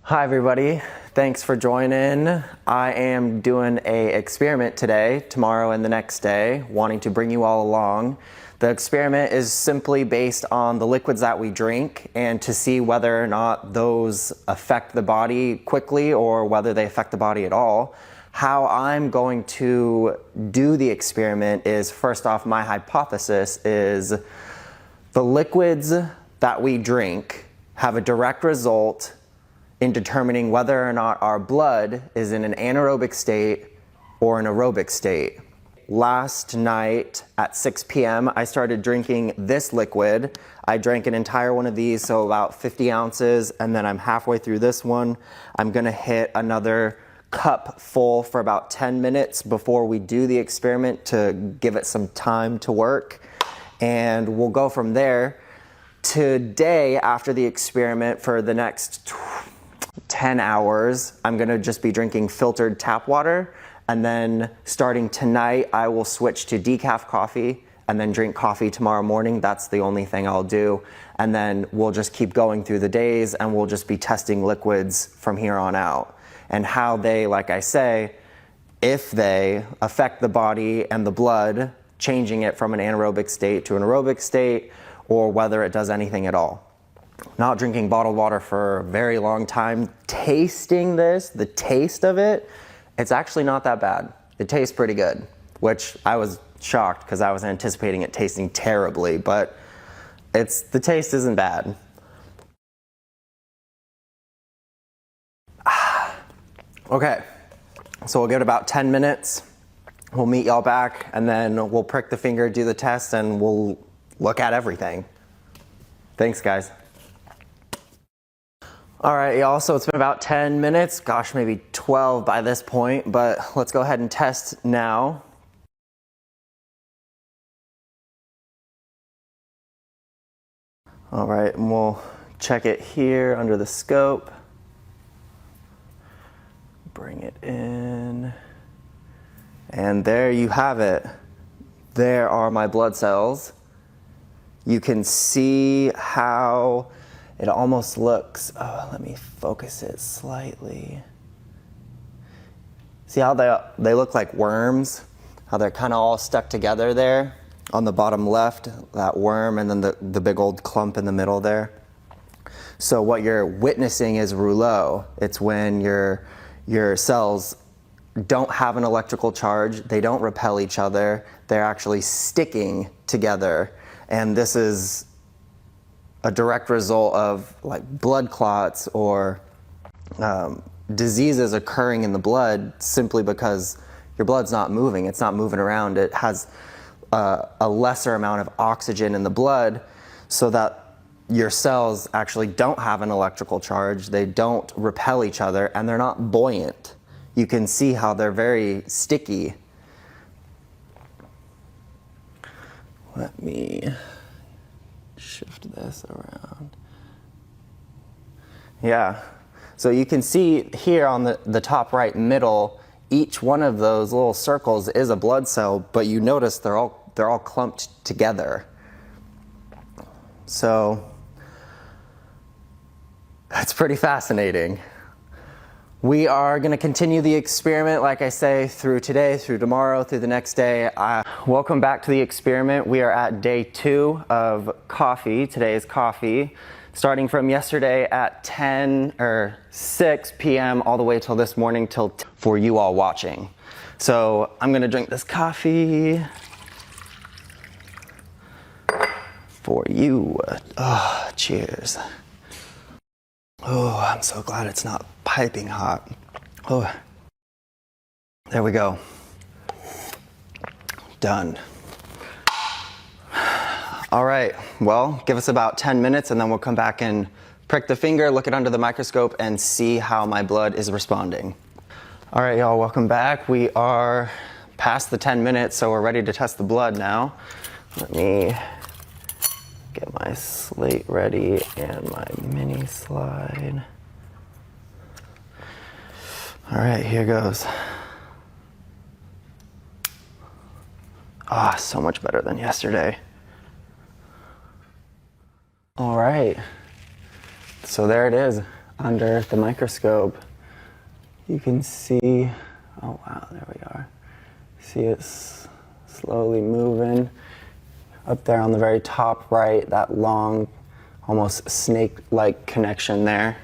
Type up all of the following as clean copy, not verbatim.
Hi everybody, thanks for joining. I am doing an experiment today, tomorrow and the next day, wanting to bring you all along. The experiment is simply based on the liquids that we drink and to see whether or not those affect the body quickly or whether they affect the body at all. How I'm going to do the experiment is, first off, my hypothesis is the liquids that we drink have a direct result in determining whether or not our blood is in an anaerobic state or an aerobic state. Last night at 6 p.m. I started drinking this liquid. I drank an entire one of these, so about 50 ounces, and then I'm halfway through this one. I'm gonna hit another cup full for about 10 minutes before we do the experiment to give it some time to work, and we'll go from there. Today, after the experiment, for the next 10 hours, I'm gonna just be drinking filtered tap water, and then starting tonight, I will switch to decaf coffee and then drink coffee tomorrow morning. That's the only thing I'll do. And then we'll just keep going through the days and we'll just be testing liquids from here on out. And how they, like I say, if they affect the body and the blood, changing it from an anaerobic state to an aerobic state, or whether it does anything at all. Not drinking bottled water for a very long time. Tasting this, the taste of it, it's actually not that bad. It tastes pretty good, which I was shocked because I was anticipating it tasting terribly, but the taste isn't bad. Okay, so we'll give it about 10 minutes. We'll meet y'all back and then we'll prick the finger, do the test, and we'll look at everything. Thanks, guys. All right, y'all, so it's been about 10 minutes, gosh, maybe 12 by this point, but let's go ahead and test now. All right, and we'll check it here under the scope. Bring it in, and there you have it. There are my blood cells. You can see how it almost looks, oh, let me focus it slightly. See how they look like worms? How they're kind of all stuck together there? On the bottom left, that worm, and then the big old clump in the middle there. So what you're witnessing is rouleau. It's when your cells don't have an electrical charge, they don't repel each other, they're actually sticking together. And this is a direct result of like blood clots or diseases occurring in the blood simply because your blood's not moving. It's not moving around. It has a lesser amount of oxygen in the blood so that your cells actually don't have an electrical charge. They don't repel each other and they're not buoyant. You can see how they're very sticky. Let me shift this around. Yeah, so you can see here on the top right middle, each one of those little circles is a blood cell, but you notice they're all clumped together. So that's pretty fascinating. We are going to continue the experiment, like I say, through today, through tomorrow, through the next day. Welcome back to the experiment. We are at day 2 of coffee. Today is coffee, starting from yesterday at 6 p.m. all the way till this morning for you all watching. So I'm going to drink this coffee for you. Oh, cheers. Oh, I'm so glad it's not piping hot. Oh, there we go. Done. All right, well, give us about 10 minutes and then we'll come back and prick the finger, look it under the microscope, and see how my blood is responding. All right, y'all, welcome back. We are past the 10 minutes, so we're ready to test the blood now. Let me get my slate ready and my mini slide. All right, here goes. Ah, so much better than yesterday. All right, so there it is. under the microscope, you can see, oh wow, there we are. See it slowly moving. Up there on the very top right, that long, almost snake-like connection there.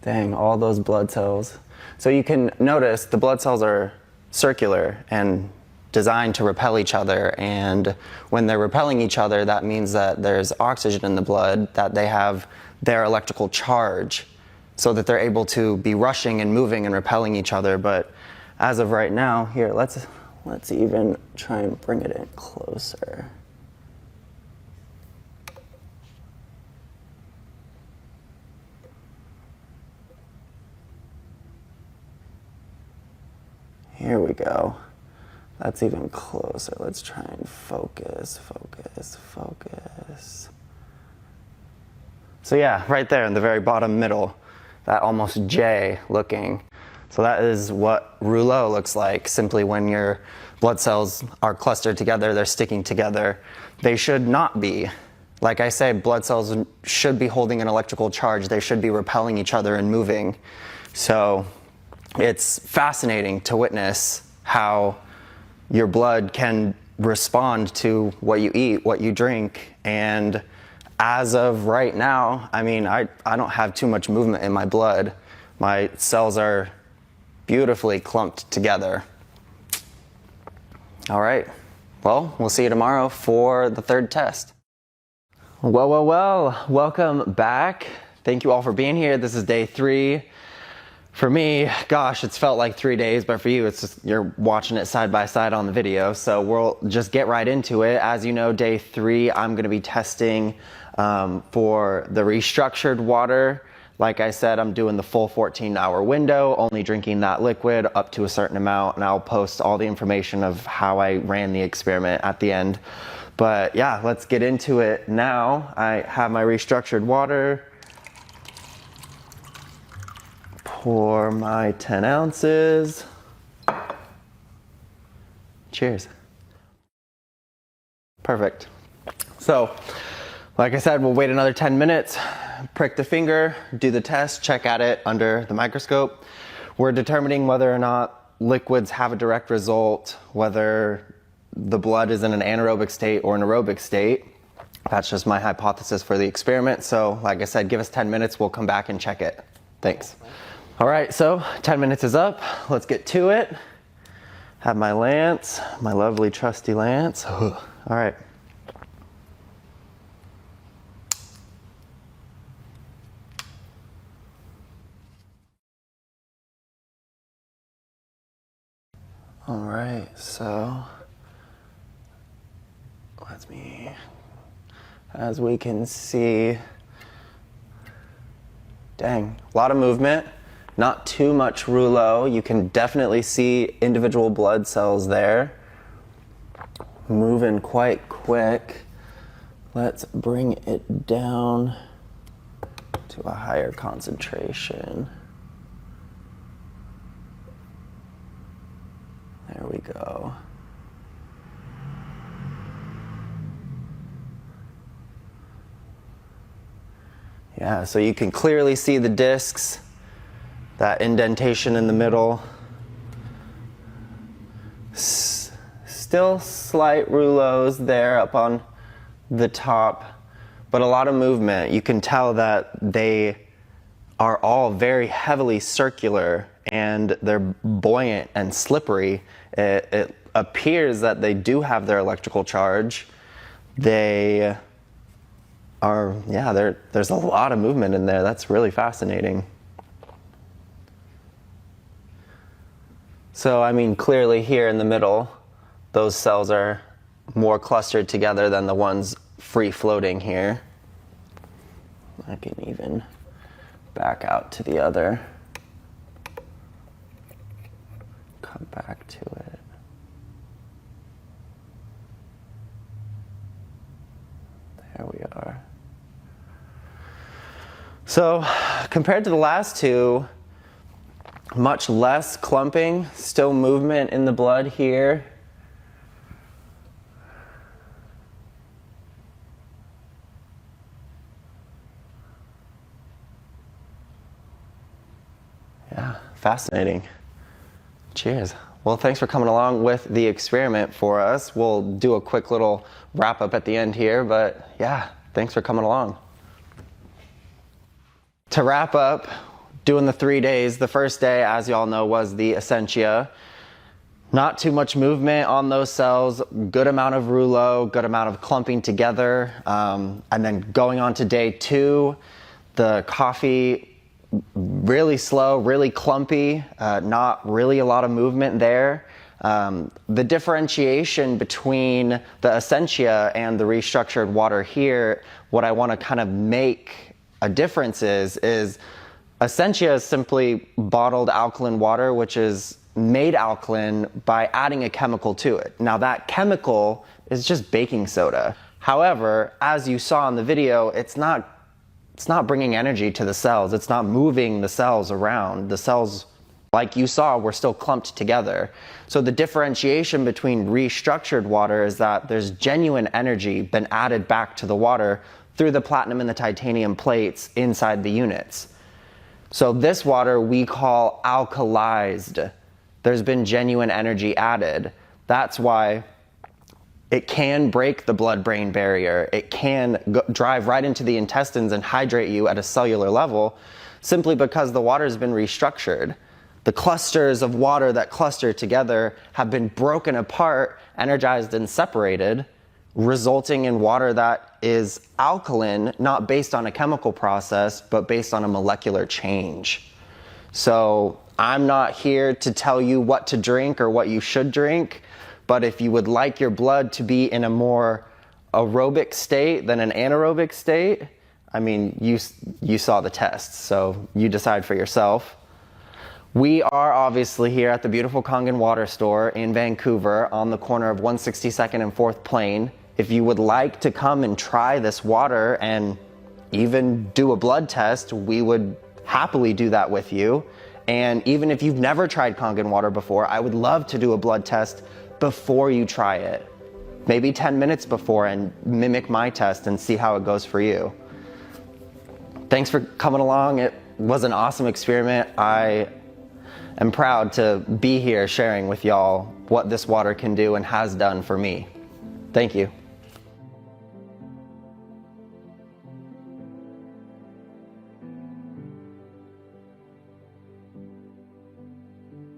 Dang, all those blood cells. So you can notice the blood cells are circular and designed to repel each other, and when they're repelling each other, that means that there's oxygen in the blood, that they have their electrical charge, so that they're able to be rushing and moving and repelling each other. But as of right now, here, let's even try and bring it in closer. Here we go. That's even closer. Let's try and focus. So yeah, right there in the very bottom middle, that almost J looking. So that is what rouleau looks like, simply when your blood cells are clustered together, they're sticking together. They should not be. Like I say, blood cells should be holding an electrical charge. They should be repelling each other and moving. So it's fascinating to witness how your blood can respond to what you eat, what you drink. And as of right now, I mean, I don't have too much movement in my blood. My cells are beautifully clumped together. All right, well, we'll see you tomorrow for the third test. Well, welcome back. Thank you all for being here. This is day 3. For me, gosh, it's felt like 3 days, but for you, it's just, you're watching it side by side on the video. So we'll just get right into it. As you know, day 3, I'm gonna be testing for the restructured water. Like I said, I'm doing the full 14-hour window, only drinking that liquid up to a certain amount, and I'll post all the information of how I ran the experiment at the end. But yeah, let's get into it now. I have my restructured water. Pour my 10 ounces. Cheers. Perfect. So, like I said, we'll wait another 10 minutes, prick the finger, do the test, check at it under the microscope. We're determining whether or not liquids have a direct result, whether the blood is in an anaerobic state or an aerobic state. That's just my hypothesis for the experiment. So, like I said, give us 10 minutes, we'll come back and check it. Thanks. All right, so 10 minutes is up. Let's get to it. Have my lance, my lovely trusty lance. All right. All right, so as we can see, dang, a lot of movement. Not too much rouleau. You can definitely see individual blood cells there. Moving quite quick. Let's bring it down to a higher concentration. There we go. Yeah, so you can clearly see the discs. That indentation in the middle. Still slight rouleaus there up on the top, but a lot of movement. You can tell that they are all very heavily circular and they're buoyant and slippery. It appears that they do have their electrical charge. They are, yeah, there's a lot of movement in there. That's really fascinating. So, I mean, clearly here in the middle, those cells are more clustered together than the ones free floating here. I can even back out to the other. Come back to it. There we are. So, compared to the last two, much less clumping, still movement in the blood here. Yeah, fascinating. Cheers. Well, thanks for coming along with the experiment for us. We'll do a quick little wrap up at the end here, but yeah, thanks for coming along. To wrap up, doing the 3 days, the first day, as you all know, was the Essentia. Not too much movement on those cells, good amount of rouleau, good amount of clumping together. And then going on to day 2, the coffee, really slow, really clumpy, not really a lot of movement there. The differentiation between the Essentia and the restructured water here, what I want to kind of make a difference is Essentia is simply bottled alkaline water, which is made alkaline by adding a chemical to it. Now that chemical is just baking soda. However, as you saw in the video, it's not bringing energy to the cells. It's not moving the cells around. The cells, like you saw, were still clumped together. So the differentiation between restructured water is that there's genuine energy been added back to the water through the platinum and the titanium plates inside the units. So this water we call alkalized. There's been genuine energy added. That's why it can break the blood-brain barrier. It can drive right into the intestines and hydrate you at a cellular level simply because the water has been restructured. The clusters of water that cluster together have been broken apart, energized, and separated, resulting in water that is alkaline, not based on a chemical process, but based on a molecular change. So I'm not here to tell you what to drink or what you should drink, but if you would like your blood to be in a more aerobic state than an anaerobic state, I mean, you saw the tests, so you decide for yourself. We are obviously here at the beautiful Kangen Water Store in Vancouver on the corner of 162nd and 4th Plain. If you would like to come and try this water and even do a blood test, we would happily do that with you. And even if you've never tried Kangen water before, I would love to do a blood test before you try it. Maybe 10 minutes before, and mimic my test and see how it goes for you. Thanks for coming along. It was an awesome experiment. I am proud to be here sharing with y'all what this water can do and has done for me. Thank you.